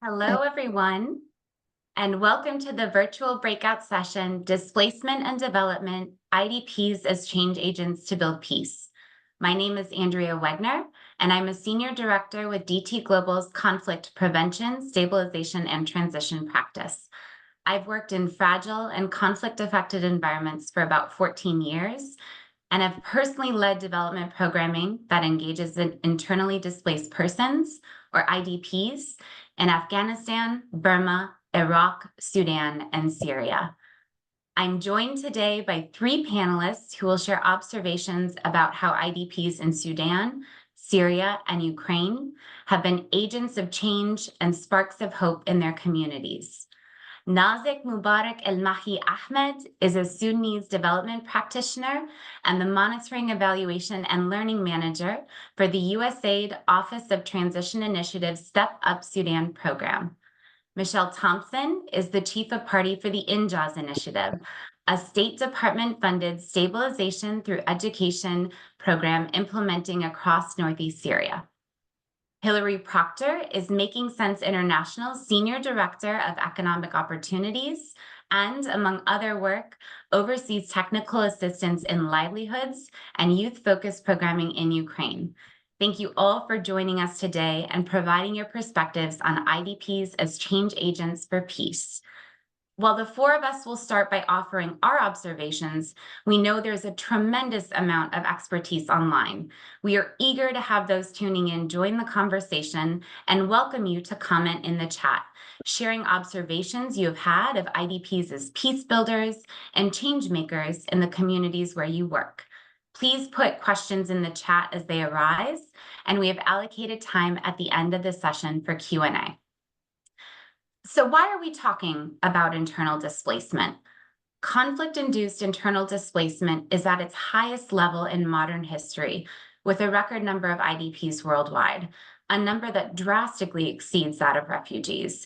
Hello, everyone, and welcome to the virtual breakout session, Displacement and Development, IDPs as Change Agents to Build Peace. My name is Andrea Wegner, and I'm a Senior Director with DT Global's Conflict Prevention, Stabilization, and Transition practice. I've worked in fragile and conflict-affected environments for about 14 years, and have personally led development programming that engages in internally displaced persons, or IDPs, in Afghanistan, Burma, Iraq, Sudan, and Syria. I'm joined today by three panelists who will share observations about how IDPs in Sudan, Syria, and Ukraine have been agents of change and sparks of hope in their communities. Nazik Mubarak El-Mahi Ahmed is a Sudanese development practitioner and the Monitoring, Evaluation, and Learning Manager for the USAID Office of Transition Initiative's STEP-UP Sudan program. Michelle Thompson is the Chief of Party for the INJAZ Initiative, a State Department-funded stabilization through education program implementing across Northeast Syria. Hillary Proctor is Making Sense International's Senior Director of Economic Opportunities and, among other work, oversees technical assistance in livelihoods and youth-focused programming in Ukraine. Thank you all for joining us today and providing your perspectives on IDPs as change agents for peace. While the four of us will start by offering our observations, we know there's a tremendous amount of expertise online. We are eager to have those tuning in join the conversation and welcome you to comment in the chat, sharing observations you have had of IDPs as peace builders and change makers in the communities where you work. Please put questions in the chat as they arise, and we have allocated time at the end of the session for Q&A. So why are we talking about internal displacement? Conflict-induced internal displacement is at its highest level in modern history, with a record number of IDPs worldwide, a number that drastically exceeds that of refugees.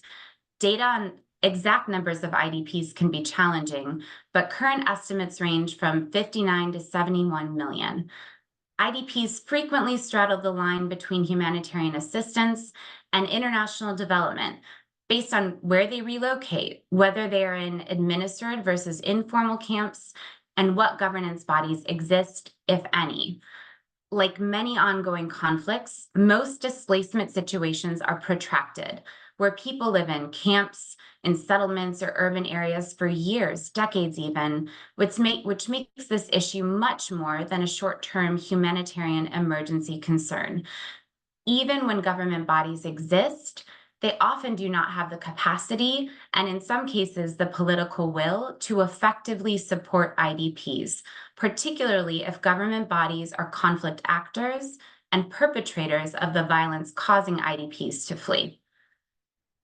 Data on exact numbers of IDPs can be challenging, but current estimates range from 59 to 71 million. IDPs frequently straddle the line between humanitarian assistance and international development, based on where they relocate, whether they are in administered versus informal camps, and what governance bodies exist, if any. Like many ongoing conflicts, most displacement situations are protracted, where people live in camps, in settlements or urban areas for years, decades even, which makes this issue much more than a short-term humanitarian emergency concern. Even when government bodies exist, they often do not have the capacity and, in some cases, the political will to effectively support IDPs, particularly if government bodies are conflict actors and perpetrators of the violence causing IDPs to flee.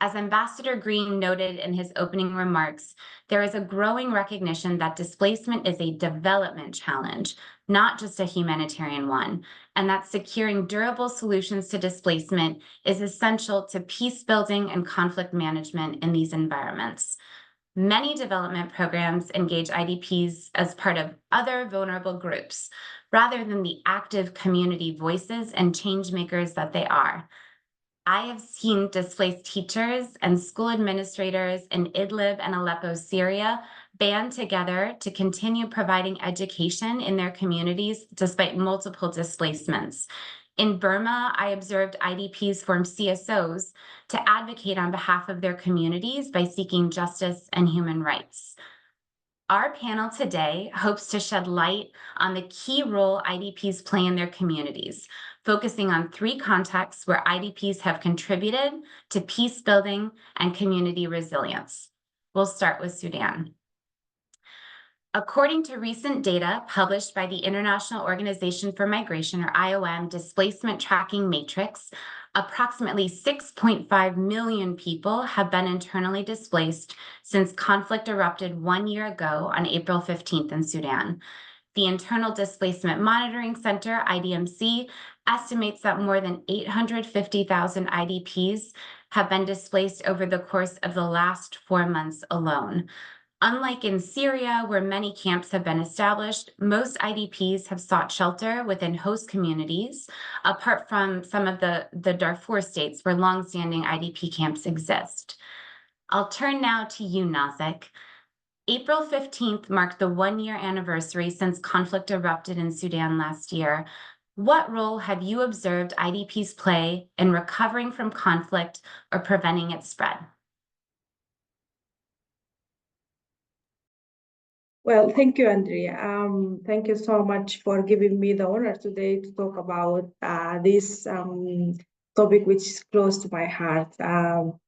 As Ambassador Green noted in his opening remarks, there is a growing recognition that displacement is a development challenge, not just a humanitarian one, and that securing durable solutions to displacement is essential to peace building and conflict management in these environments. Many development programs engage IDPs as part of other vulnerable groups, rather than the active community voices and change makers that they are. I have seen displaced teachers and school administrators in Idlib and Aleppo, Syria, band together to continue providing education in their communities despite multiple displacements. In Burma, I observed IDPs form CSOs to advocate on behalf of their communities by seeking justice and human rights. Our panel today hopes to shed light on the key role IDPs play in their communities, focusing on three contexts where IDPs have contributed to peace building and community resilience. We'll start with Sudan. According to recent data published by the International Organization for Migration, or IOM, Displacement Tracking Matrix, approximately 6.5 million people have been internally displaced since conflict erupted 1 year ago on April 15th in Sudan. The Internal Displacement Monitoring Center, IDMC, estimates that more than 850,000 IDPs have been displaced over the course of the last 4 months alone. Unlike in Syria, where many camps have been established, most IDPs have sought shelter within host communities, apart from some of the Darfur states where longstanding IDP camps exist. I'll turn now to you, Nazik. April 15th marked the one-year anniversary since conflict erupted in Sudan last year. What role have you observed IDPs play in recovering from conflict or preventing its spread? Well, thank you, Andrea. Thank you so much for giving me the honor today to talk about this topic which is close to my heart,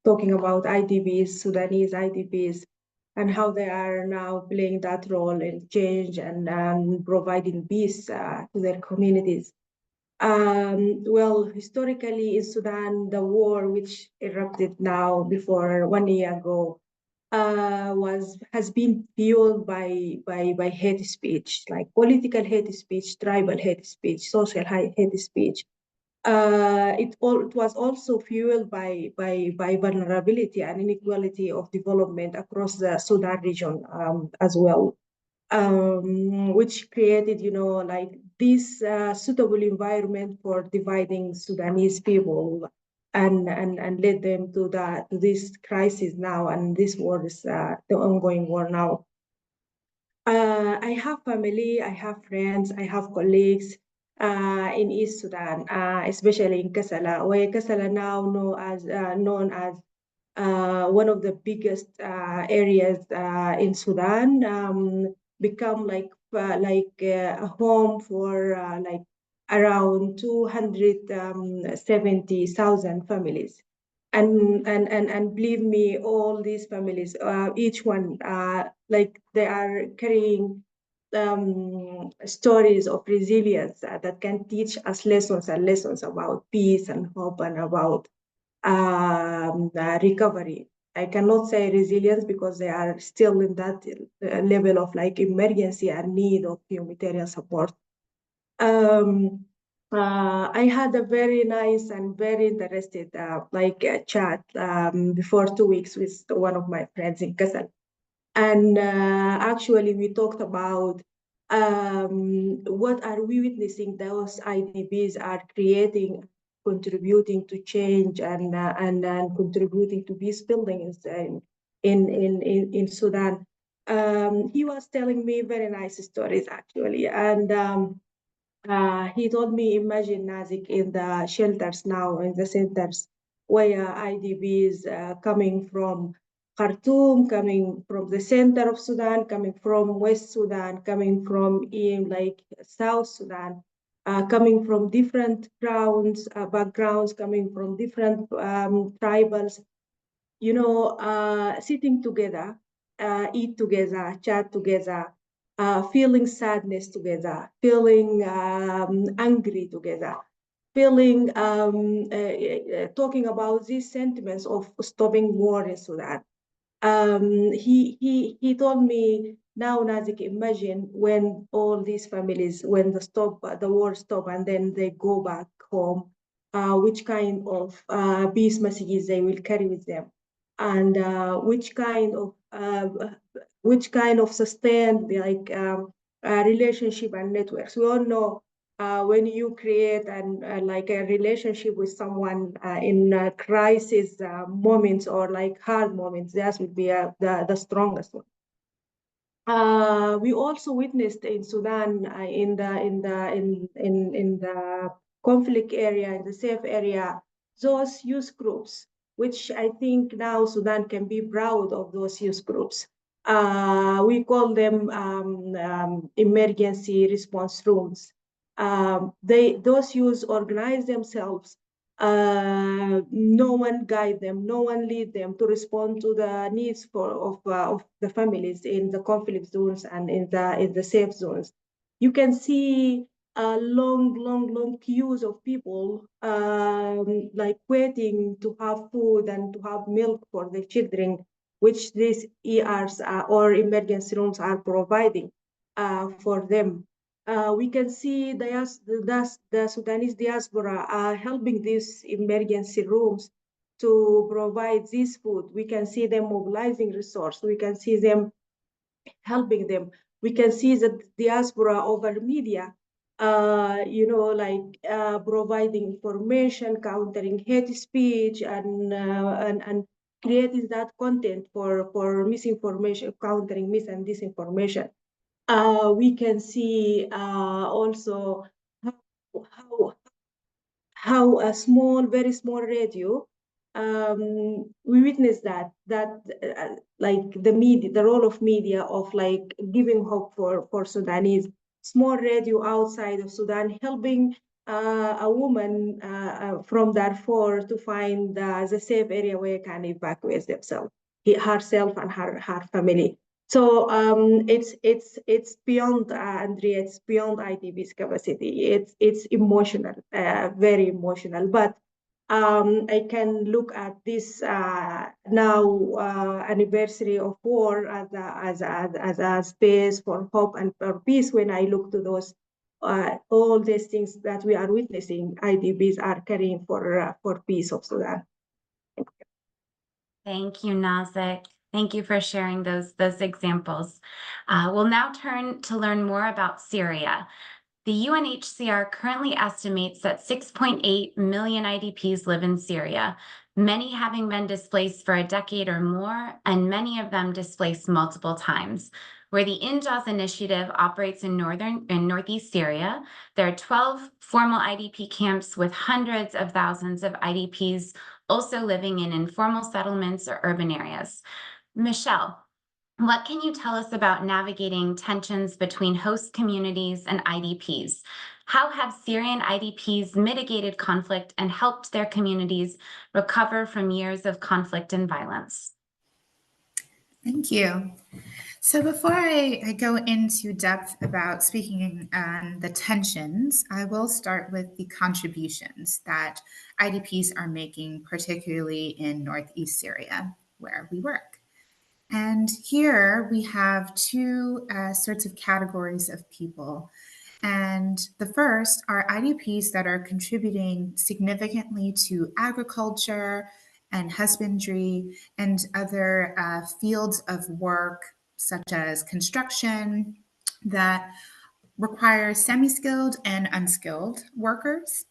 talking about IDPs, Sudanese IDPs, and how they are now playing that role in change and providing peace to their communities. Well, historically in Sudan, the war which erupted now before 1 year ago has been fueled by hate speech, like political hate speech, tribal hate speech, social hate speech. It was also fueled by vulnerability and inequality of development across the Sudan region as well, which created, like this suitable environment for dividing Sudanese people and led them to this crisis now, and this war is the ongoing war now. I have family, I have friends, I have colleagues in East Sudan, especially in Kassala, where Kassala now known as one of the biggest areas in Sudan, become like a home for like around 270,000 families. And believe me, all these families, each one, like they are carrying stories of resilience that can teach us lessons and lessons about peace and hope and about recovery. I cannot say resilience because they are still in that level of like emergency and need of humanitarian support. I had a very nice and very interested chat before 2 weeks with one of my friends in Kassel. And actually, we talked about what are we witnessing those IDPs are creating, contributing to change and contributing to peace building in Sudan. He was telling me very nice stories actually, and he told me, imagine Nazik in the shelters now, in the centers, where IDPs coming from Khartoum, coming from the center of Sudan, coming from West Sudan, coming from like South Sudan, coming from different backgrounds, coming from different tribals, sitting together, eat together, chat together, feeling sadness together, feeling angry together, feeling talking about these sentiments of stopping war in Sudan. He told me, now Nazik, imagine when all these families, when the war stop and then they go back home, which kind of peace messages they will carry with them, and which kind of sustained relationship and networks. We all know when you create like a relationship with someone in crisis moments or like hard moments, that would be the strongest one. We also witnessed in Sudan, in the conflict area, in the safe area, those youth groups, which I think now Sudan can be proud of those youth groups. We call them emergency response rooms. Those youths organize themselves. No one guide them, no one lead them to respond to the needs of the families in the conflict zones and in the safe zones. You can see long queues of people like waiting to have food and to have milk for their children, which these ERs or emergency rooms are providing for them. We can see the Sudanese diaspora are helping these emergency rooms to provide this food. We can see them mobilizing resources. We can see them helping them. We can see that diaspora over media, providing information, countering hate speech, and creating that content for misinformation, countering mis and disinformation. We can see also how how a small, very small radio, we witness that like the media, the role of media of like giving hope for Sudanese. Small radio outside of Sudan helping a woman from Darfur to find the safe area where can evacuate themselves, herself and her family. So it's beyond Andrea. It's beyond IDP's capacity. It's emotional, very emotional. But I can look at this now anniversary of war as a space for hope and for peace. When I look to those all these things that we are witnessing, IDPs are carrying for peace of Sudan. Thank you, Nazik. Thank you for sharing those examples. We'll now turn to learn more about Syria. The UNHCR currently estimates that 6.8 million IDPs live in Syria, many having been displaced for a decade or more, and many of them displaced multiple times. Where the INJAWS initiative operates in northeast Syria, there are 12 formal IDP camps with hundreds of thousands of IDPs also living in informal settlements or urban areas. Michelle, what can you tell us about navigating tensions between host communities and IDPs? How have Syrian IDPs mitigated conflict and helped their communities recover from years of conflict and violence? Thank you. So before I go into depth about speaking on the tensions, I will start with the contributions that IDPs are making, particularly in northeast Syria, where we work. And here we have two sorts of categories of people. And the first are IDPs that are contributing significantly to agriculture and husbandry and other fields of work, such as construction, that require semi-skilled and unskilled workers.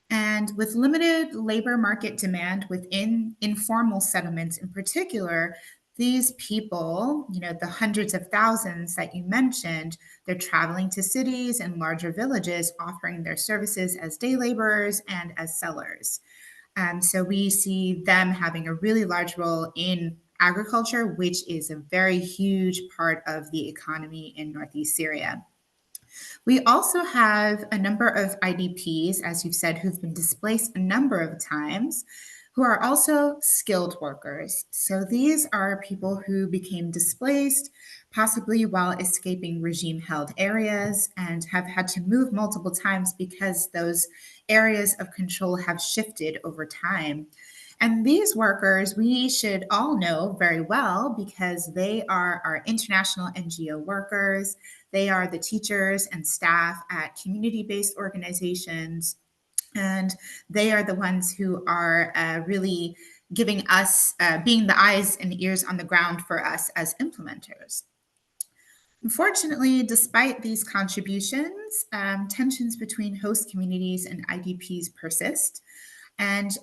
And with limited labor market demand within informal settlements in particular, these people, the hundreds of thousands that you mentioned, they're traveling to cities and larger villages, offering their services as day laborers and as sellers. So we see them having a really large role in agriculture, which is a very huge part of the economy in northeast Syria. We also have a number of IDPs, as you've said, who've been displaced a number of times, who are also skilled workers. So these are people who became displaced, possibly while escaping regime-held areas, and have had to move multiple times because those areas of control have shifted over time. And these workers, we should all know very well because they are our international NGO workers. They are the teachers and staff at community-based organizations. And they are the ones who are really giving us, being the eyes and ears on the ground for us as implementers. Unfortunately, despite these contributions, tensions between host communities and IDPs persist. And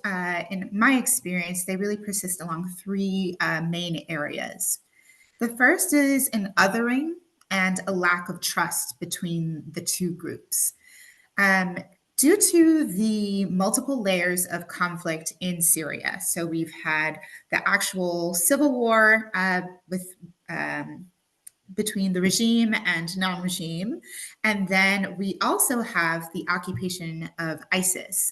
in my experience, they really persist along three main areas. The first is an othering and a lack of trust between the two groups. Due to the multiple layers of conflict in Syria, so we've had the actual civil war between the regime and non-regime. And then we also have the occupation of ISIS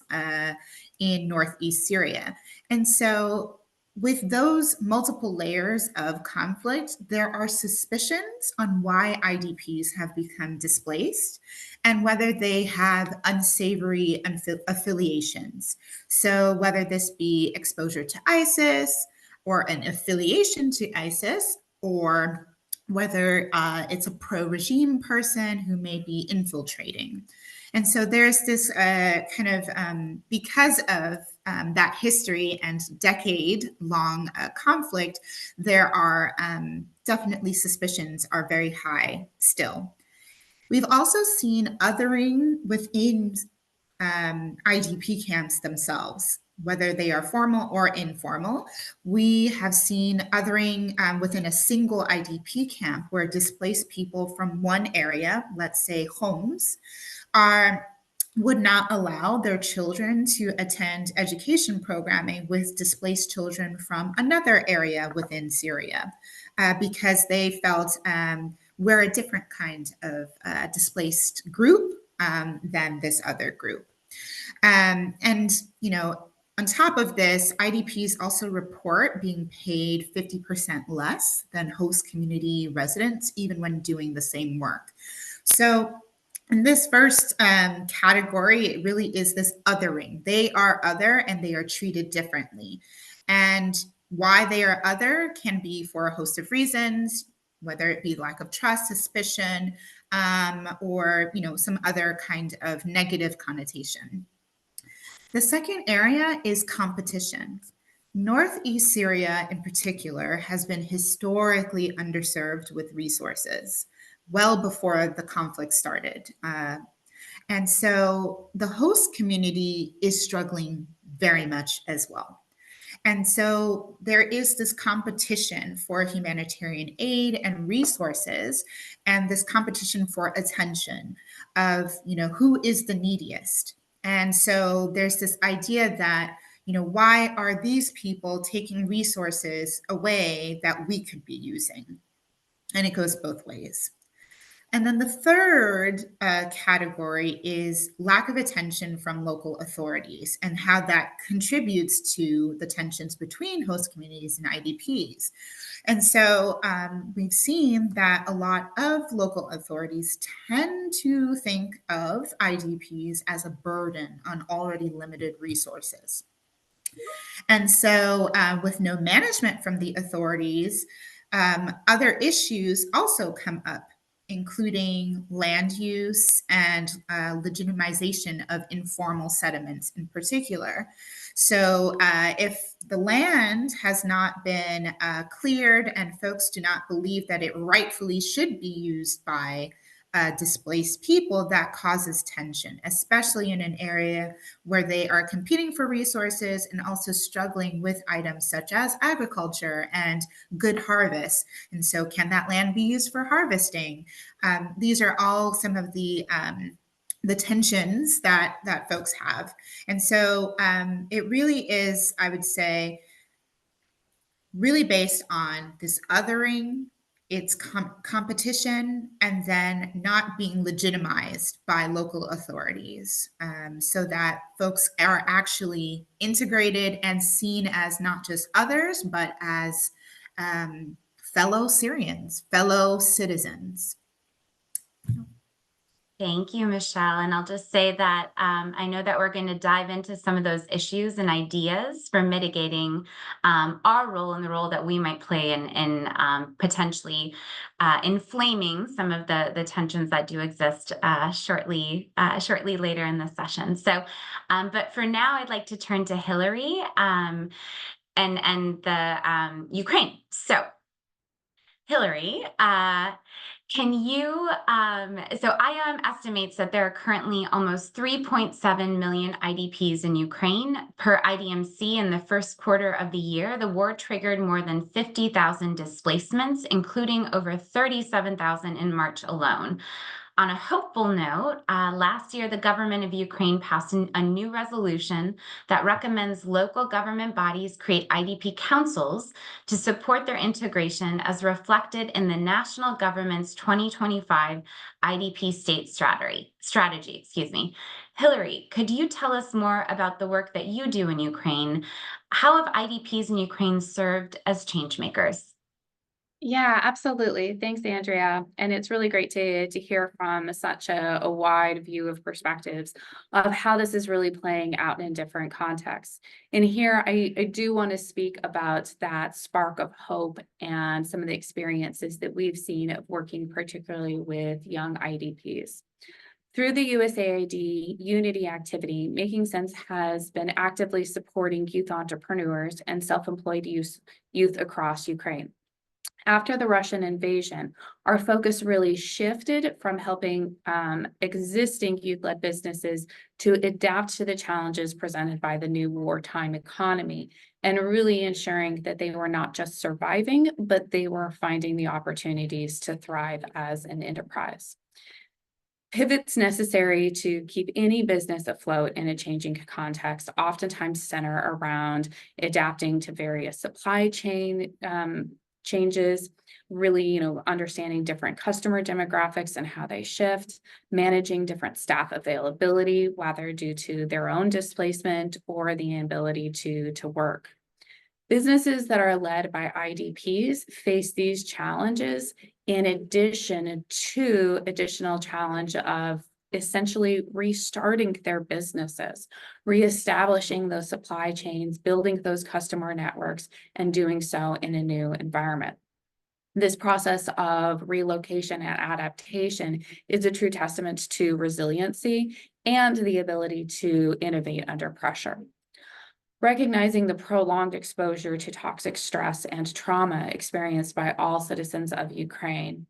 in northeast Syria. And so with those multiple layers of conflict, there are suspicions on why IDPs have become displaced and whether they have unsavory affiliations. So whether this be exposure to ISIS or an affiliation to ISIS, or whether it's a pro-regime person who may be infiltrating. And so there's this because of that history and decade-long conflict, there are definitely suspicions are very high still. We've also seen othering within IDP camps themselves, whether they are formal or informal. We have seen othering within a single IDP camp where displaced people from one area, let's say homes, would not allow their children to attend education programming with displaced children from another area within Syria because they felt we're a different kind of displaced group than this other group. And, on top of this, IDPs also report being paid 50% less than host community residents, even when doing the same work. So in this first category, it really is this othering. They are other and they are treated differently. And why they are other can be for a host of reasons, whether it be lack of trust, suspicion, or some other kind of negative connotation. The second area is competition. Northeast Syria in particular has been historically underserved with resources well before the conflict started. And so the host community is struggling very much as well. And so there is this competition for humanitarian aid and resources, and this competition for attention of, who is the neediest. And so there's this idea that, why are these people taking resources away that we could be using? And it goes both ways. And then the third category is lack of attention from local authorities and how that contributes to the tensions between host communities and IDPs. And so we've seen that a lot of local authorities tend to think of IDPs as a burden on already limited resources. And so with no management from the authorities, other issues also come up, including land use and legitimization of informal settlements in particular. So if the land has not been cleared and folks do not believe that it rightfully should be used by displaced people, that causes tension, especially in an area where they are competing for resources and also struggling with items such as agriculture and good harvest. And so can that land be used for harvesting? These are all some of the tensions that folks have. And so it really is, I would say, really based on this othering, its competition, and then not being legitimized by local authorities, so that folks are actually integrated and seen as not just others, but as fellow Syrians, fellow citizens. Thank you, Michelle. And I'll just say that I know that we're going to dive into some of those issues and ideas for mitigating our role and the role that we might play in potentially inflaming some of the tensions that do exist shortly later in the session. So, but for now, I'd like to turn to Hillary and the Ukraine. So, Hillary, can you, so IOM estimates that there are currently almost 3.7 million IDPs in Ukraine. Per IDMC, in the first quarter of the year, the war triggered more than 50,000 displacements, including over 37,000 in March alone. On a hopeful note, last year, the government of Ukraine passed a new resolution that recommends local government bodies create IDP councils to support their integration as reflected in the national government's 2025 IDP state strategy. Hillary, could you tell us more about the work that you do in Ukraine? How have IDPs in Ukraine served as change makers? Yeah, absolutely. Thanks, Andrea. And it's really great to hear from such a wide view of perspectives of how this is really playing out in different contexts. And here I do want to speak about that spark of hope and some of the experiences that we've seen of working particularly with young IDPs. Through the USAID Unity activity, Making Sense has been actively supporting youth entrepreneurs and self-employed youth across Ukraine. After the Russian invasion, our focus really shifted from helping existing youth-led businesses to adapt to the challenges presented by the new wartime economy, and really ensuring that they were not just surviving, but they were finding the opportunities to thrive as an enterprise. Pivots necessary to keep any business afloat in a changing context oftentimes center around adapting to various supply chain changes, really, understanding different customer demographics and how they shift, managing different staff availability, whether due to their own displacement or the inability to work. Businesses that are led by IDPs face these challenges in addition to additional challenge of essentially restarting their businesses, reestablishing those supply chains, building those customer networks, and doing so in a new environment. This process of relocation and adaptation is a true testament to resiliency and the ability to innovate under pressure. Recognizing the prolonged exposure to toxic stress and trauma experienced by all citizens of Ukraine,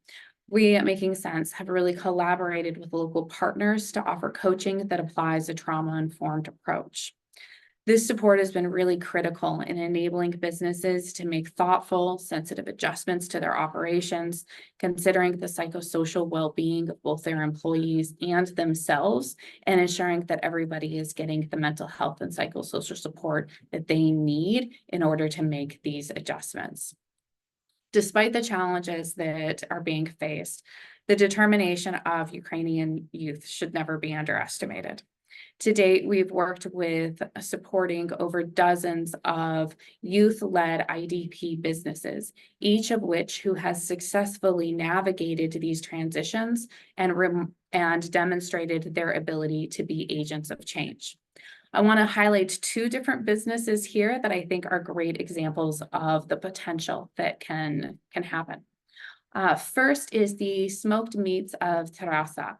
we at Making Sense have really collaborated with local partners to offer coaching that applies a trauma-informed approach. This support has been really critical in enabling businesses to make thoughtful, sensitive adjustments to their operations, considering the psychosocial well-being of both their employees and themselves, and ensuring that everybody is getting the mental health and psychosocial support that they need in order to make these adjustments. Despite the challenges that are being faced, the determination of Ukrainian youth should never be underestimated. To date, we've worked with supporting over dozens of youth-led IDP businesses, each of which who has successfully navigated these transitions and demonstrated their ability to be agents of change. I want to highlight two different businesses here that I think are great examples of the potential that can happen. First is the smoked meats of Terasa,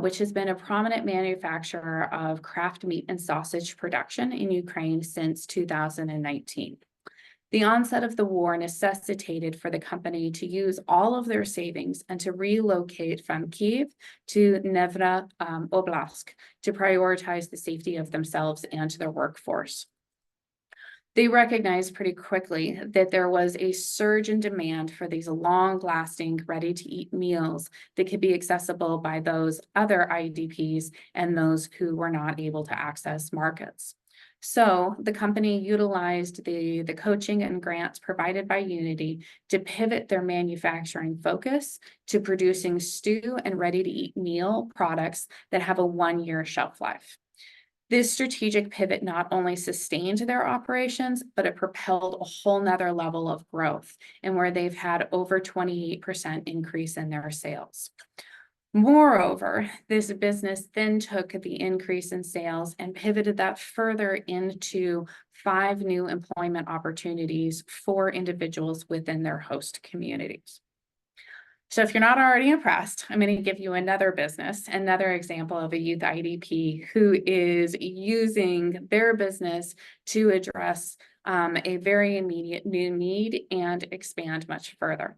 which has been a prominent manufacturer of craft meat and sausage production in Ukraine since 2019. The onset of the war necessitated for the company to use all of their savings and to relocate from Kyiv to Nevra Oblast to prioritize the safety of themselves and their workforce. They recognized pretty quickly that there was a surge in demand for these long-lasting, ready-to-eat meals that could be accessible by those other IDPs and those who were not able to access markets. So the company utilized the coaching and grants provided by Unity to pivot their manufacturing focus to producing stew and ready-to-eat meal products that have a 1-year shelf life. This strategic pivot not only sustained their operations, but it propelled a whole nother level of growth, and where they've had over 28% increase in their sales. Moreover, this business then took the increase in sales and pivoted that further into 5 new employment opportunities for individuals within their host communities. So if you're not already impressed, I'm going to give you another business, another example of a youth IDP who is using their business to address a very immediate new need and expand much further.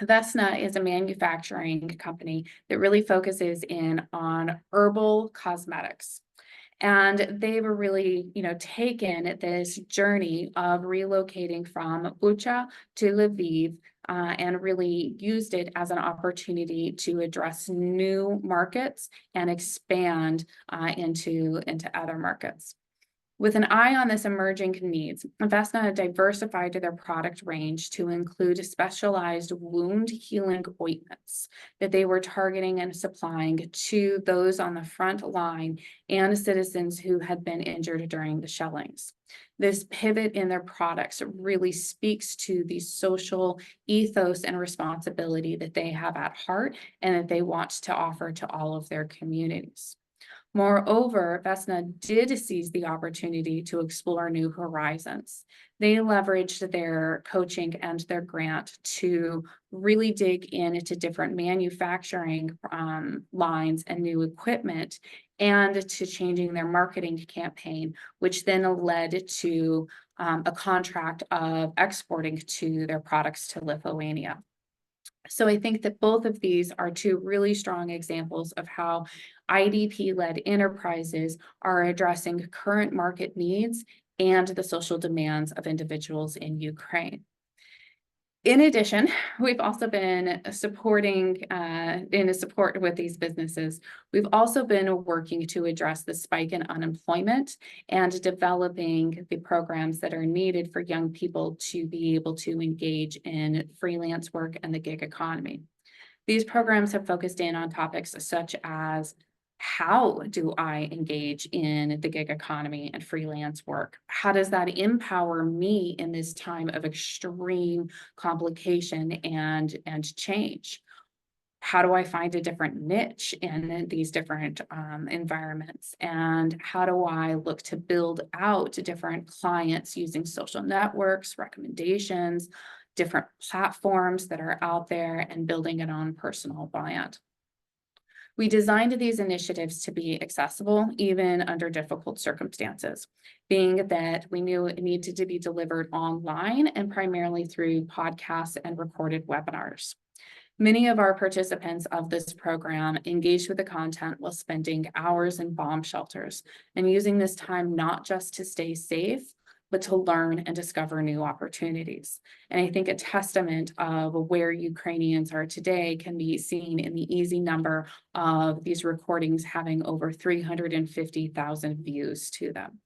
Vesna is a manufacturing company that really focuses in on herbal cosmetics. And they've really, taken this journey of relocating from Bucha to Lviv and really used it as an opportunity to address new markets and expand into other markets. With an eye on this emerging needs, Vesna diversified their product range to include specialized wound healing ointments that they were targeting and supplying to those on the front line and citizens who had been injured during the shellings. This pivot in their products really speaks to the social ethos and responsibility that they have at heart and that they want to offer to all of their communities. Moreover, Vesna did seize the opportunity to explore new horizons. They leveraged their coaching and their grant to really dig into different manufacturing lines and new equipment, and to changing their marketing campaign, which then led to a contract of exporting to their products to Lithuania. So I think that both of these are two really strong examples of how IDP-led enterprises are addressing current market needs and the social demands of individuals in Ukraine. In addition, we've also been supporting in support with these businesses. We've also been working to address the spike in unemployment and developing the programs that are needed for young people to be able to engage in freelance work and the gig economy. These programs have focused in on topics such as, how do I engage in the gig economy and freelance work? How does that empower me in this time of extreme complication and change? How do I find a different niche in these different environments? And how do I look to build out different clients using social networks, recommendations, different platforms that are out there, and building an own personal brand? We designed these initiatives to be accessible even under difficult circumstances, being that we knew it needed to be delivered online and primarily through podcasts and recorded webinars. Many of our participants of this program engaged with the content while spending hours in bomb shelters and using this time not just to stay safe, but to learn and discover new opportunities. And I think a testament of where Ukrainians are today can be seen in the easy number of these recordings having over 350,000 views to them.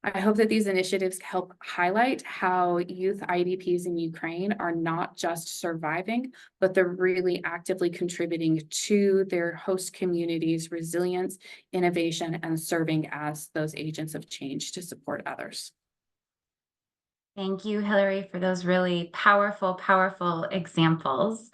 I hope that these initiatives help highlight how youth IDPs in Ukraine are not just surviving, but they're really actively contributing to their host communities' resilience, innovation, and serving as those agents of change to support others. Thank you, Hillary, for those really powerful, powerful examples.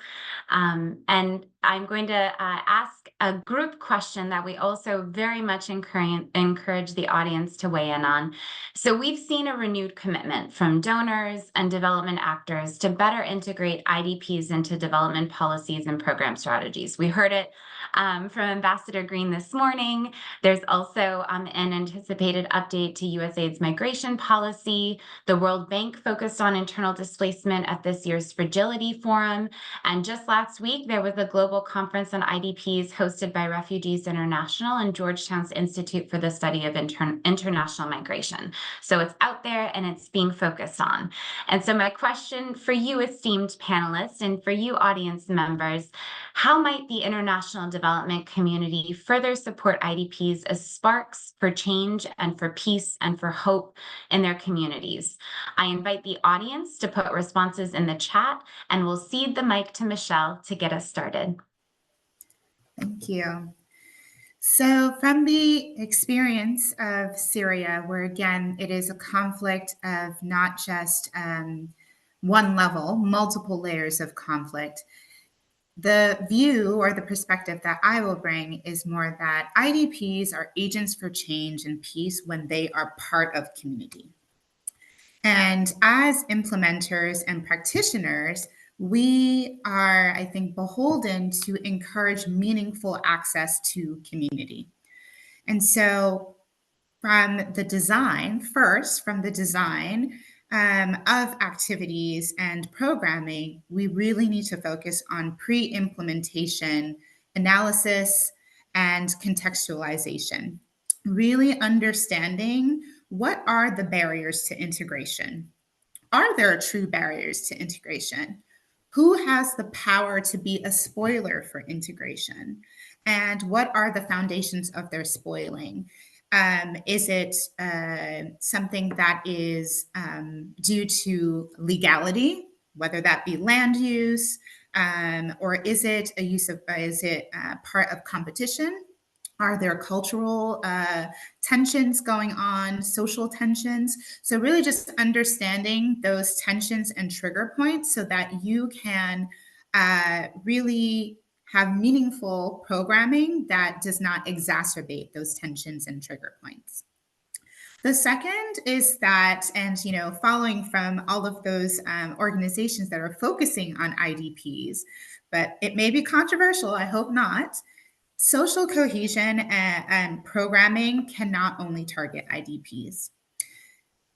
And I'm going to ask a group question that we also very much encourage the audience to weigh in on. So we've seen a renewed commitment from donors and development actors to better integrate IDPs into development policies and program strategies. We heard it from Ambassador Green this morning. There's also an anticipated update to USAID's migration policy. The World Bank focused on internal displacement at this year's Fragility Forum. And just last week, there was a global conference on IDPs hosted by Refugees International and Georgetown's Institute for the Study of International Migration. So it's out there and it's being focused on. And so my question for you, esteemed panelists, and for you, audience members, how might the international development community further support IDPs as sparks for change and for peace and for hope in their communities? I invite the audience to put responses in the chat, and we'll cede the mic to Michelle to get us started. Thank you. So from the experience of Syria, where again, it is a conflict of not just one level, multiple layers of conflict, the view or the perspective that I will bring is more that IDPs are agents for change and peace when they are part of community. And as implementers and practitioners, we are, I think, beholden to encourage meaningful access to community. And so from the design of activities and programming, we really need to focus on pre-implementation analysis and contextualization, really understanding what are the barriers to integration. Are there true barriers to integration? Who has the power to be a spoiler for integration? And what are the foundations of their spoiling? Is it something that is due to legality, whether that be land use, or is it part of competition? Are there cultural tensions going on, social tensions? So really just understanding those tensions and trigger points so that you can really have meaningful programming that does not exacerbate those tensions and trigger points. The second is that, and following from all of those organizations that are focusing on IDPs, but it may be controversial, I hope not, social cohesion and programming cannot only target IDPs.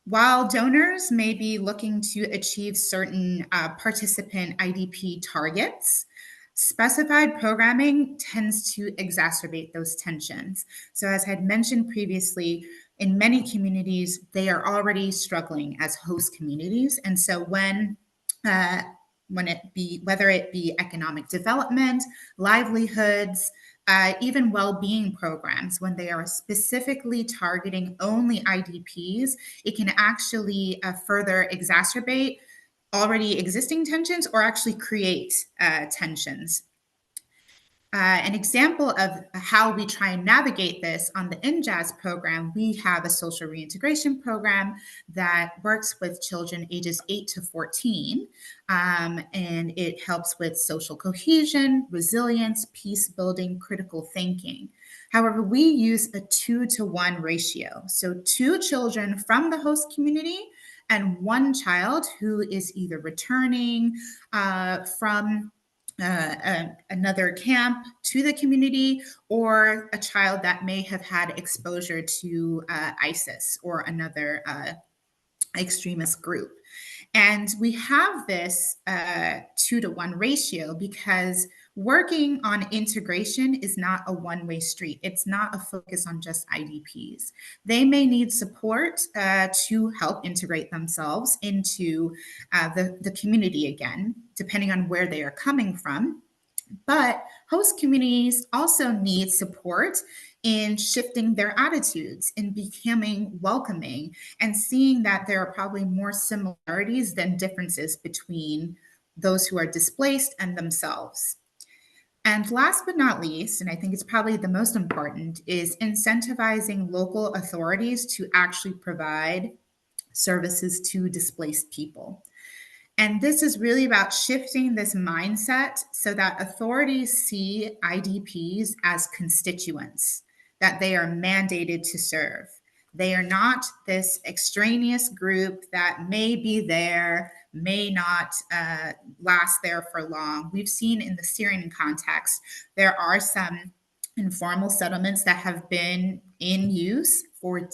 While donors may be looking to achieve certain participant IDP targets, specified programming tends to exacerbate those tensions. So as I had mentioned previously, in many communities, they are already struggling as host communities. And so whether it be economic development, livelihoods, even well-being programs, when they are specifically targeting only IDPs, it can actually further exacerbate already existing tensions or actually create tensions. An example of how we try and navigate this on the NJAS program, we have a social reintegration program that works with children ages 8 to 14, and it helps with social cohesion, resilience, peace building, critical thinking. However, we use a 2-to-1 ratio. So 2 children from the host community and 1 child who is either returning from another camp to the community, or a child that may have had exposure to ISIS or another extremist group. And we have this 2-to-1 ratio because working on integration is not a one-way street. It's not a focus on just IDPs. They may need support to help integrate themselves into the community again, depending on where they are coming from. But host communities also need support in shifting their attitudes, in becoming welcoming, and seeing that there are probably more similarities than differences between those who are displaced and themselves. And last but not least, and I think it's probably the most important, is incentivizing local authorities to actually provide services to displaced people. And this is really about shifting this mindset so that authorities see IDPs as constituents that they are mandated to serve. They are not this extraneous group that may be there, may not last there for long. We've seen in the Syrian context, there are some informal settlements that have been in use for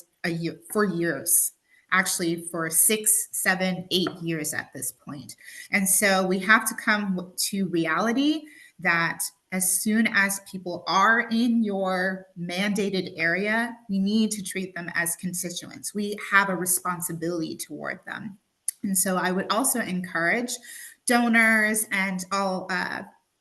years. Actually for 6, 7, 8 years at this point. And so we have to come to reality that as soon as people are in your mandated area, we need to treat them as constituents. We have a responsibility toward them. And so I would also encourage donors and all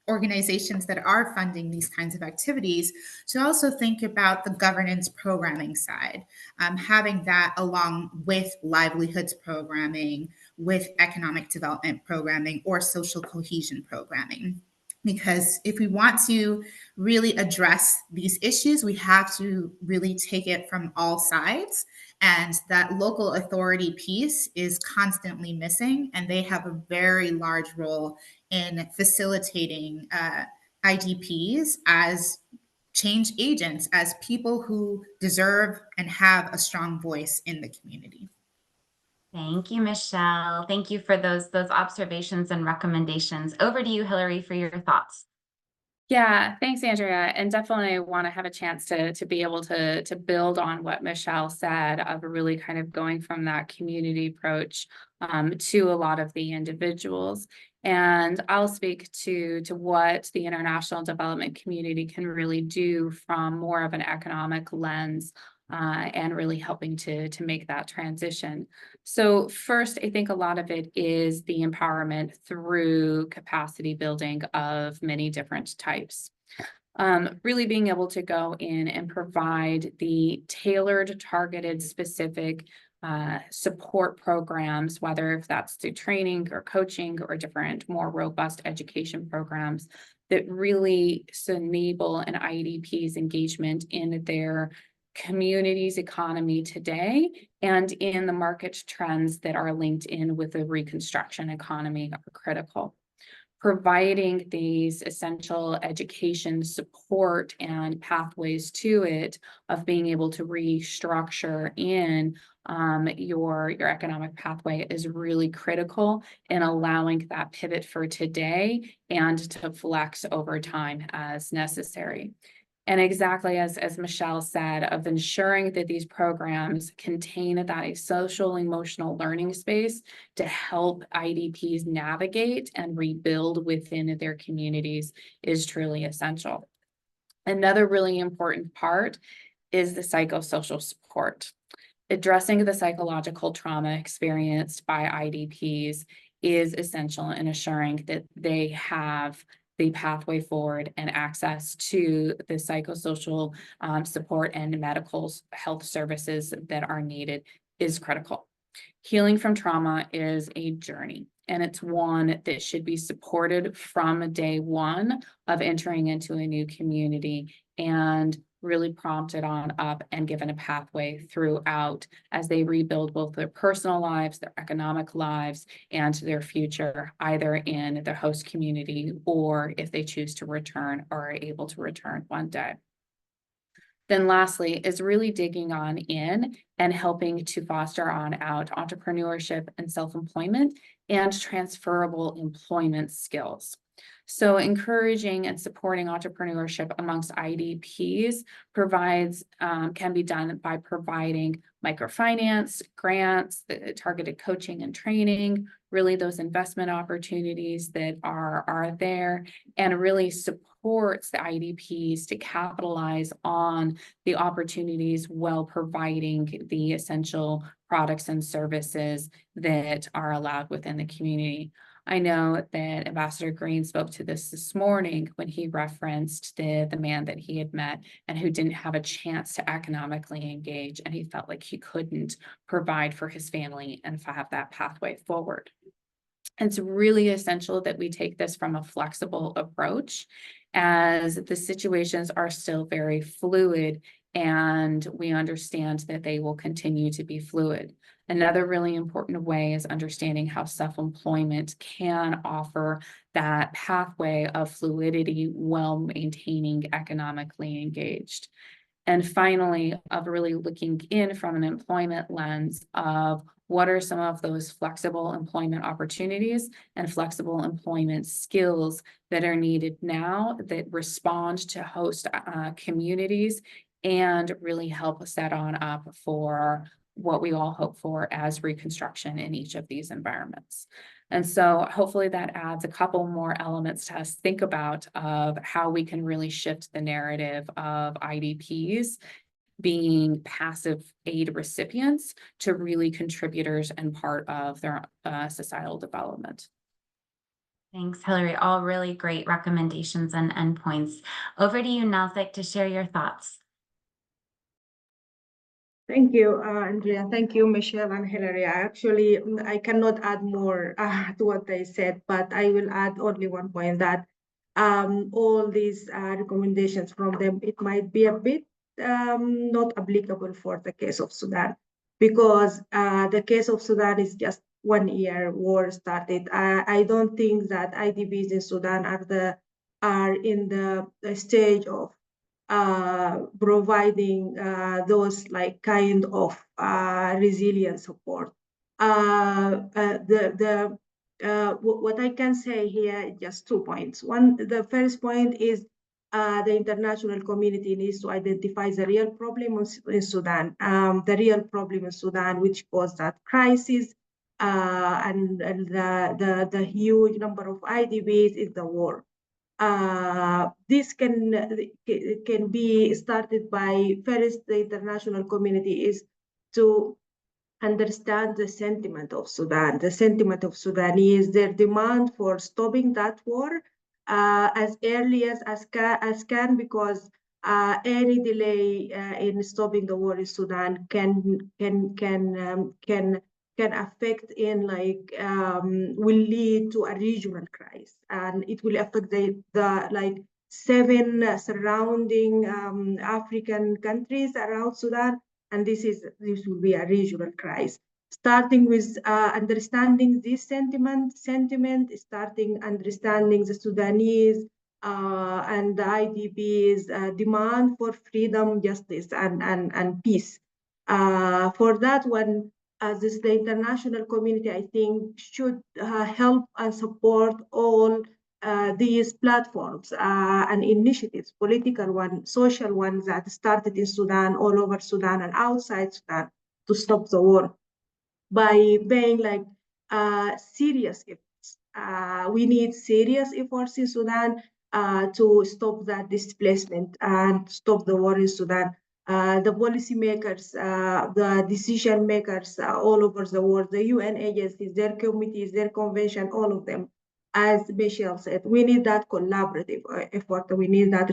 organizations that are funding these kinds of activities to also think about the governance programming side, having that along with livelihoods programming, with economic development programming, or social cohesion programming. Because if we want to really address these issues, we have to really take it from all sides. And that local authority piece is constantly missing, and they have a very large role in facilitating IDPs as change agents, as people who deserve and have a strong voice in the community. Thank you, Michelle. Thank you for those observations and recommendations. Over to you, Hillary, for your thoughts. Yeah, thanks, Andrea. And definitely want to have a chance to be able to build on what Michelle said of really kind of going from that community approach to a lot of the individuals. And I'll speak to what the international development community can really do from more of an economic lens and really helping to make that transition. So first, I think a lot of it is the empowerment through capacity building of many different types. Really being able to go in and provide the tailored, targeted, specific support programs, whether if that's through training or coaching or different, more robust education programs that really enable an IDP's engagement in their community's economy today and in the market trends that are linked in with the reconstruction economy are critical. providing these essential education support and pathways to it of being able to restructure in your economic pathway is really critical in allowing that pivot for today and to flex over time as necessary. And exactly as Michelle said, of ensuring that these programs contain that social emotional learning space to help IDPs navigate and rebuild within their communities is truly essential. Another really important part is the psychosocial support. Addressing the psychological trauma experienced by IDPs is essential in assuring that they have the pathway forward and access to the psychosocial support and medical health services that are needed is critical. Healing from trauma is a journey, and it's one that should be supported from day one of entering into a new community and really prompted on up and given a pathway throughout as they rebuild both their personal lives, their economic lives, and their future, either in their host community or if they choose to return or are able to return one day. Then lastly is really digging on in and helping to foster on out entrepreneurship and self-employment and transferable employment skills. So encouraging and supporting entrepreneurship amongst IDPs can be done by providing microfinance, grants, targeted coaching and training, really those investment opportunities that are there, and really supports the IDPs to capitalize on the opportunities while providing the essential products and services that are allowed within the community. I know that Ambassador Green spoke to this morning when he referenced the man that he had met and who didn't have a chance to economically engage, and he felt like he couldn't provide for his family and have that pathway forward. It's really essential that we take this from a flexible approach, as the situations are still very fluid and we understand that they will continue to be fluid. Another really important way is understanding how self-employment can offer that pathway of fluidity while maintaining economically engaged. And finally, of really looking in from an employment lens of what are some of those flexible employment opportunities and flexible employment skills that are needed now that respond to host communities and really help set on up for what we all hope for as reconstruction in each of these environments. And so hopefully that adds a couple more elements to us think about of how we can really shift the narrative of IDPs being passive aid recipients to really contributors and part of their societal development. Thanks, Hillary. All really great recommendations and endpoints. Over to you, Nazik, to share your thoughts. Thank you, Andrea. Thank you, Michelle and Hillary. I cannot add more to what they said, but I will add only one point that all these recommendations from them, it might be a bit not applicable for the case of Sudan, because the case of Sudan is just 1 year war started. I don't think that IDPs in Sudan are in the stage of providing those like kind of resilient support. What I can say here, just 2 points. The first point is the international community needs to identify the real problem in Sudan, the real problem in Sudan, which caused that crisis, and the huge number of IDPs is the war. This can be started by first, the international community is to understand the sentiment of Sudan. The sentiment of Sudanese, their demand for stopping that war as early as can, because any delay in stopping the war in Sudan can affect in will lead to a regional crisis, and it will affect the 7 surrounding African countries around Sudan, and this will be a regional crisis. starting with understanding this sentiment, starting understanding the Sudanese and the IDPs demand for freedom, justice, and peace. For that one, the international community, I think, should help and support all these platforms and initiatives, political ones, social ones that started in Sudan, all over Sudan and outside Sudan, to stop the war by paying like serious efforts. We need serious efforts in Sudan to stop that displacement and stop the war in Sudan. The policymakers, the decision makers all over the world, the UN agencies, their committees, their convention, all of them. As Michelle said, we need that collaborative effort. We need that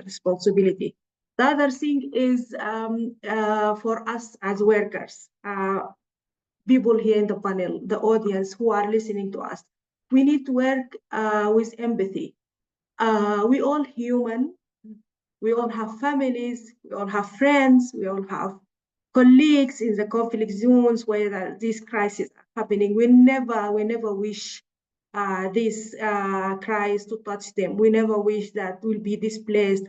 responsibility. The other thing is for us as workers, people here in the panel, the audience who are listening to us, we need to work with empathy. We all human. We all have families, we all have friends, we all have colleagues in the conflict zones where these crises are happening. We never wish this crisis to touch them. We never wish that we'll be displaced,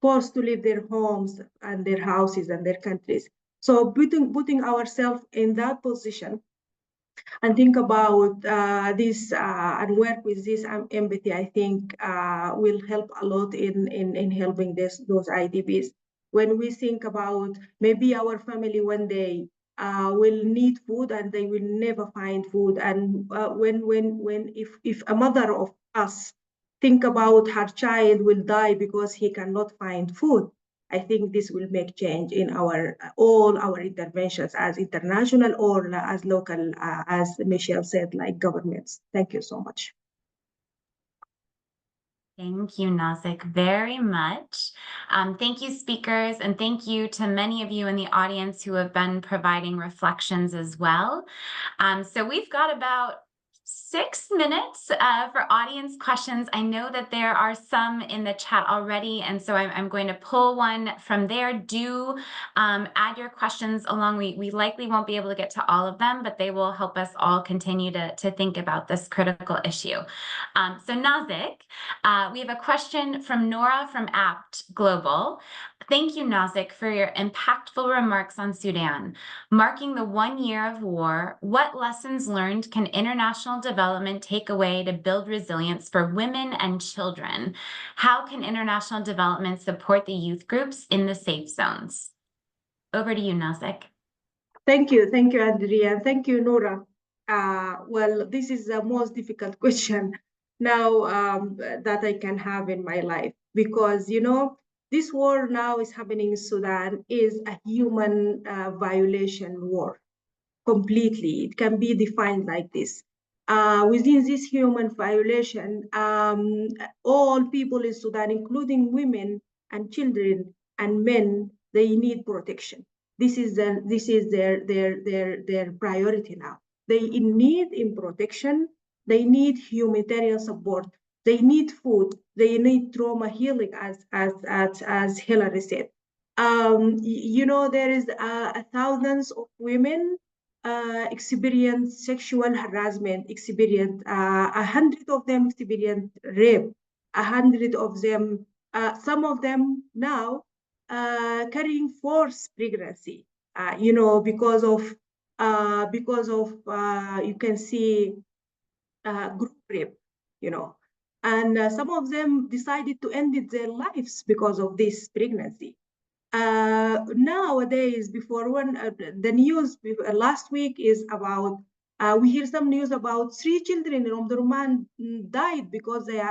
forced to leave their homes and their houses and their countries. So putting ourselves in that position and think about this and work with this empathy, I think will help a lot in helping those IDPs. When we think about maybe our family one day will need food and they will never find food, and if a mother of us think about her child will die because he cannot find food, I think this will make change in all our interventions as international or as local, as Michelle said, like governments. Thank you so much. Thank you, Nazik, very much. Thank you, speakers, and thank you to many of you in the audience who have been providing reflections as well. So we've got about 6 minutes for audience questions. I know that there are some in the chat already, and so I'm going to pull one from there. Do add your questions along. We likely won't be able to get to all of them, but they will help us all continue to think about this critical issue. So Nazik, we have a question from Nora from APT Global. Thank you, Nazik, for your impactful remarks on Sudan. Marking the 1 year of war, what lessons learned can international development take away to build resilience for women and children? How can international development support the youth groups in the safe zones? Over to you, Nazik. Thank you, Andrea. Thank you, Nora. Well, this is the most difficult question now that I can have in my life, because, you know, this war now is happening in Sudan is a human violation war, completely. It can be defined like this. Within this human violation, all people in Sudan, including women and children and men, they need protection. This is their priority now. They need in protection. They need humanitarian support. They need food. They need trauma healing, as Hillary said. You know, there is thousands of women experience sexual harassment, experience 100 of them experience rape, 100 of them, some of them now carrying forced pregnancy, you know, because of you can see group rape, you know, and some of them decided to end their lives because of this pregnancy. Nowadays, the news last week is about, we hear some news about 3 children in Omdurman died because they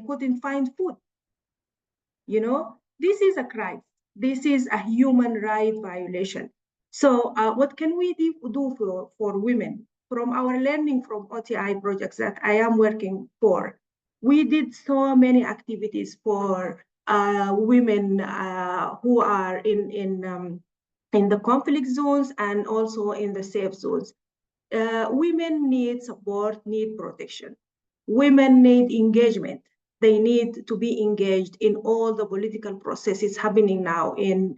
couldn't find food. You know, this is a crime. This is a human right violation. So what can we do for women? From our learning from OTI projects that I am working for, we did so many activities for women who are in the conflict zones and also in the safe zones. Women need support, need protection. Women need engagement. They need to be engaged in all the political processes happening now in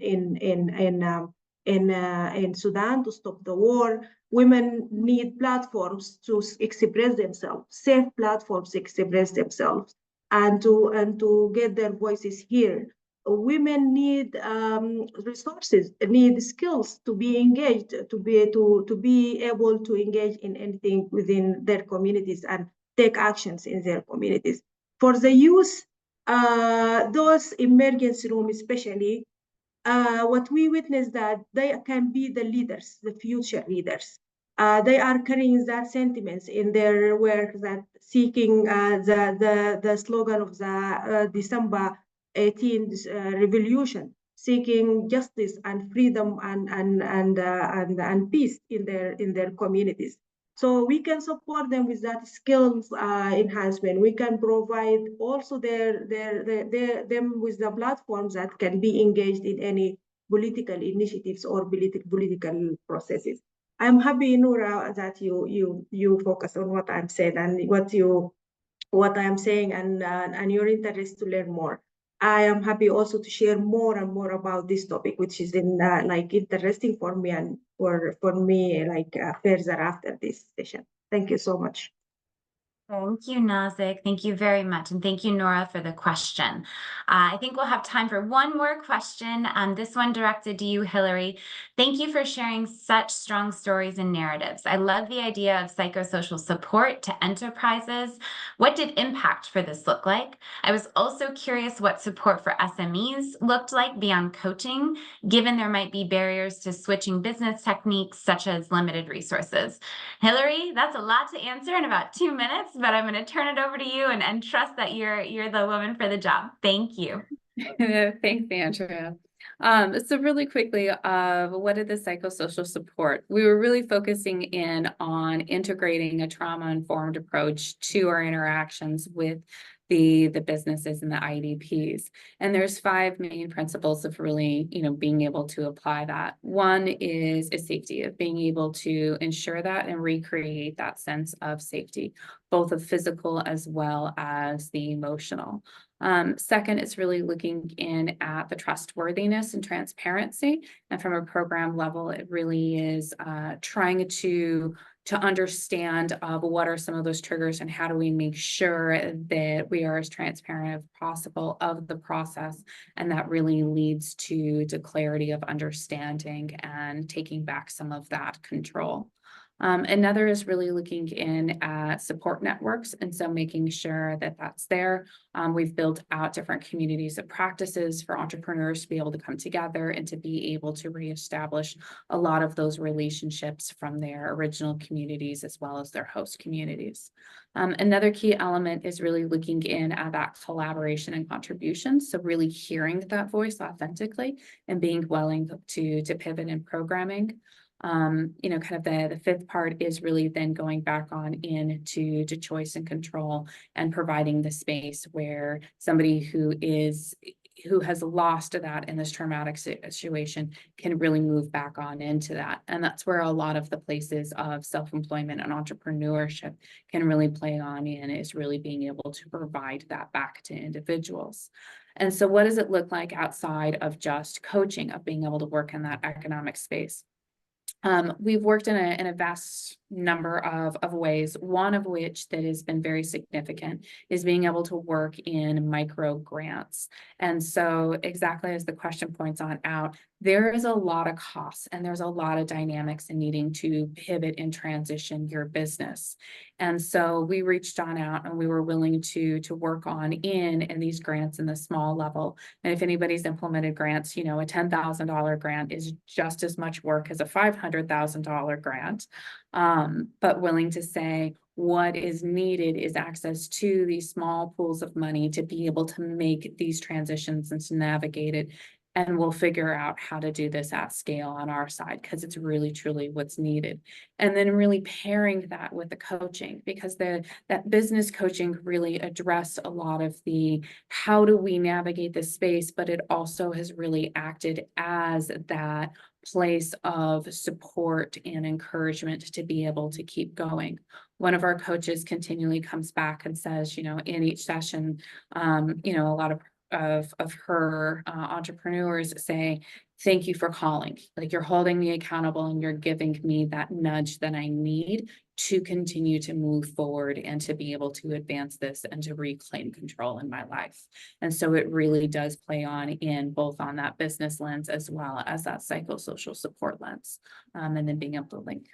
in Sudan to stop the war. Women need platforms to express themselves, safe platforms to express themselves, and to get their voices heard. Women need resources, need skills to be engaged, to be able to engage in anything within their communities and take actions in their communities. For the youth, those emergency rooms especially, what we witness that they can be the leaders, the future leaders. They are carrying that sentiments in their work, that seeking the slogan of the December 18th revolution, seeking justice and freedom and peace in their communities. So we can support them with that skills enhancement. We can provide also them with the platforms that can be engaged in any political initiatives or political processes. I'm happy, Noura, that you focus on what I'm saying and what I'm saying and your interest to learn more. I am happy also to share more and more about this topic, which is like interesting for me and for me further after this session. Thank you so much. Thank you, Nazik. Thank you very much. And thank you, Nora, for the question. I think we'll have time for one more question. This one directed to you, Hillary. Thank you for sharing such strong stories and narratives. I love the idea of psychosocial support to enterprises. What did impact for this look like? I was also curious what support for SMEs looked like beyond coaching, given there might be barriers to switching business techniques such as limited resources. Hillary, that's a lot to answer in about 2 minutes, but I'm going to turn it over to you and trust that you're the woman for the job. Thank you. Thanks, Andrea. So really quickly, what did the psychosocial support? We were really focusing in on integrating a trauma-informed approach to our interactions with the businesses and the IDPs. And there's 5 main principles of really, being able to apply that. One is safety, of being able to ensure that and recreate that sense of safety, both of physical as well as the emotional. Second, it's really looking in at the trustworthiness and transparency. And from a program level, it really is trying to understand what are some of those triggers and how do we make sure that we are as transparent as possible of the process. And that really leads to clarity of understanding and taking back some of that control. Another is really looking in at support networks, and so making sure that that's there. We've built out different communities of practices for entrepreneurs to be able to come together and to be able to reestablish a lot of those relationships from their original communities as well as their host communities. Another key element is really looking in at that collaboration and contribution. So really hearing that voice authentically and being willing to pivot in programming. Kind of the 5th part is really then going back on into choice and control and providing the space where somebody who has lost that in this traumatic situation can really move back on into that. And that's where a lot of the places of self-employment and entrepreneurship can really play on in, is really being able to provide that back to individuals. And so what does it look like outside of just coaching, of being able to work in that economic space? We've worked in a vast number of ways, one of which that has been very significant is being able to work in micro grants. And so exactly as the question points on out, there is a lot of costs and there's a lot of dynamics in needing to pivot and transition your business. And so we reached on out and we were willing to work on in these grants in the small level. And if anybody's implemented grants, a $10,000 grant is just as much work as a $500,000 grant. But willing to say what is needed is access to these small pools of money to be able to make these transitions and to navigate it. And we'll figure out how to do this at scale on our side, because it's really, truly what's needed. And then really pairing that with the coaching, because that business coaching really addressed a lot of the how do we navigate this space, but it also has really acted as that place of support and encouragement to be able to keep going. One of our coaches continually comes back and says, in each session, a lot of her entrepreneurs say, thank you for calling. Like, you're holding me accountable and you're giving me that nudge that I need to continue to move forward and to be able to advance this and to reclaim control in my life. And so it really does play on in both on that business lens as well as that psychosocial support lens, and then being able to link.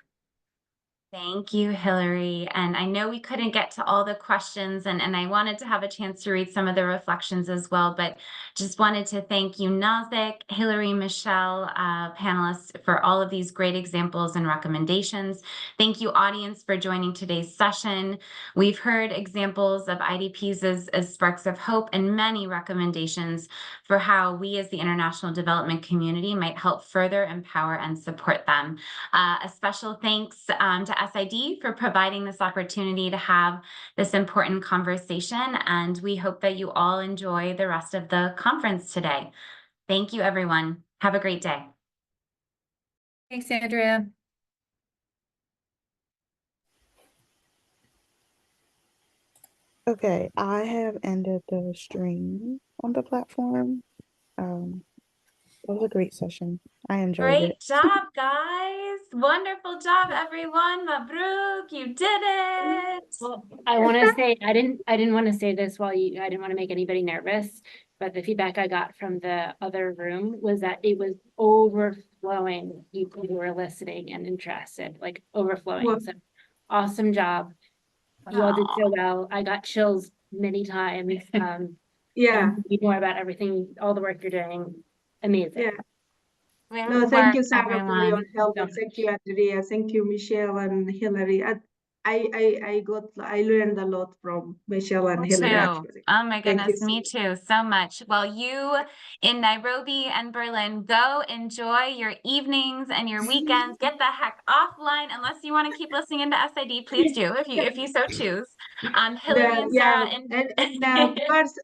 Thank you, Hillary. And I know we couldn't get to all the questions, and I wanted to have a chance to read some of the reflections as well, but just wanted to thank you, Nazik, Hillary, Michelle, panelists, for all of these great examples and recommendations. Thank you, audience, for joining today's session. We've heard examples of IDPs as sparks of hope and many recommendations for how we as the international development community might help further empower and support them. A special thanks to SID for providing this opportunity to have this important conversation, and we hope that you all enjoy the rest of the conference today. Thank you, everyone. Have a great day. Thanks, Andrea. Okay, I have ended the stream on the platform. It was a great session. I enjoyed Great it. job, guys. Wonderful job, everyone. Mabruk, you did it. Well, I want to say, I didn't want to say this I didn't want to make anybody nervous, but the feedback I got from the other room was that it was overflowing with people who were listening and interested, like overflowing. Well- So awesome job. You all did so well. I got chills many times. Yeah. And read more about everything, all the work you're doing. Amazing. Yeah. No, thank you, Sarah, for everyone. your help. So And thank you, Andrea. Thank you, Michelle and Hillary. I learned a lot from Michelle and Me Hillary, too. actually. Oh my Thank you goodness, so me much. too, so much. Well, you in Nairobi and Berlin, go enjoy your evenings and your weekends. Get the heck offline, unless you want to keep listening into SID, please do if you so choose. Hillary and Sarah, First,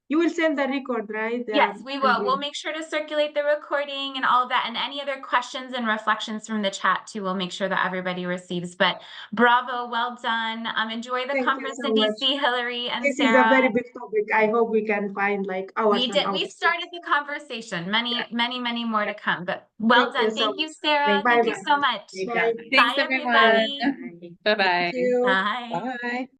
you will send the record, right? yes, we will. Andrea? We'll make sure to circulate the recording and all of that, and any other questions and reflections from the chat too. We'll make sure that everybody receives. But bravo, well done. Enjoy the Thank you conference so in much. DC, Hillary and This Sarah. is a very big topic. I hope we can find like hours and hours. We started the conversation. Many more to come. But well Thank you done. so Thank you, much. Sarah. Bye Thank you bye. so much. Bye. Thanks, Bye, everyone. everybody. Bye-bye. Thank you. Bye. Bye.